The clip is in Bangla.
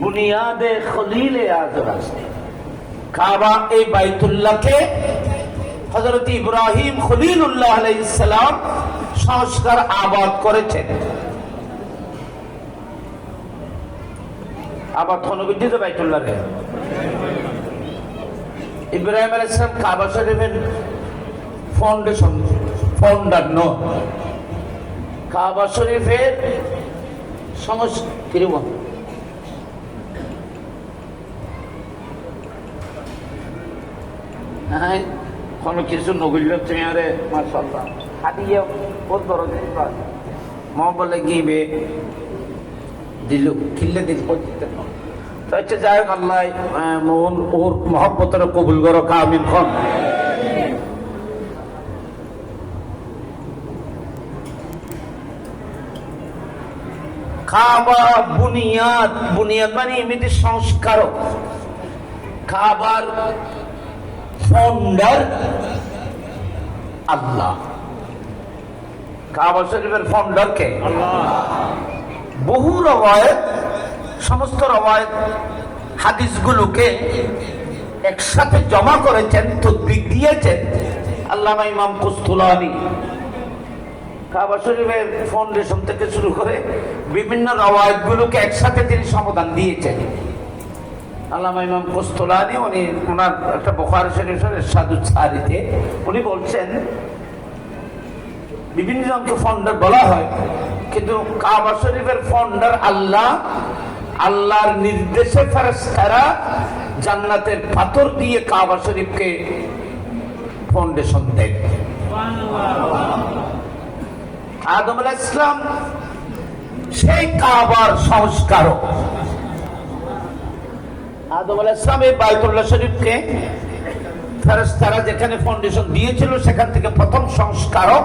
বুনিয়াদে খলিল আযম আছে। কাবা এই বাইতুল্লাহকে হযরত ইব্রাহিম খলিলুল্লাহ আলাইহিস সালাম সংস্কার আবাদ করেছেন। আবাদ কোন বিদ্যুৎ বাইতুল্লাহকে ইব্রাহিম আলাইহিস সালাম কাবা শরীফের ফাউন্ডেশন ফাউন্ডার নো কাবা শরীফের সংস্কার হ্যাঁ কোনো কিছু নগিল চেয়ারে মাশাআল্লাহ হাদিয়া বহুত বড় জিনিস মা বলে গিয়ে দিল খিল্লে দিল করতে তো আচ্ছা যাই হোক আল্লাহ মন ওর মহব্বতের কবুল করো কামিল খন। কাবা বুনিয়াদ বুনিয়াদ মানে এমনি সংস্কারক। কাবার ফাউন্ডার আল্লাহ। কাবা শরীফের ফাউন্ডার কে? বহু রওয়ায়াত সমস্ত রওয়ায়াত হাদিসগুলোকে একসাথে জমা করেছেন, তদবিক দিয়েছেন আল্লামা ইমাম কুস্তুলানি। কাবা শরীফের ফাউন্ডেশন থেকে শুরু করে বিভিন্ন রওয়ায়াতগুলোকে একসাথে তিনি সমাধান দিয়েছেন। আল্লামা ইমাম কুস্তুলানি উনি ওনার একটা বুখারী শরীফের ইরশাদুস সারিতে উনি বলছেন বিভিন্ন জনকে ফাউন্ডার বলা হয়, কিন্তু কাবা শরীফের ফাউন্ডার আল্লাহ। আল্লাহর নির্দেশে ফেরেশতারা জান্নাতের পাথর দিয়ে কাবা শরীফকে ফাউন্ডেশন দেন। আদম আলাইহিস সালাম সেই কাবার সংস্কারক। আদম আলাইহিস সালাম এই বাইতুল্লাহ শরীফকে ফেরেশতারা যেখানে ফাউন্ডেশন দিয়েছিল সেখান থেকে প্রথম সংস্কারক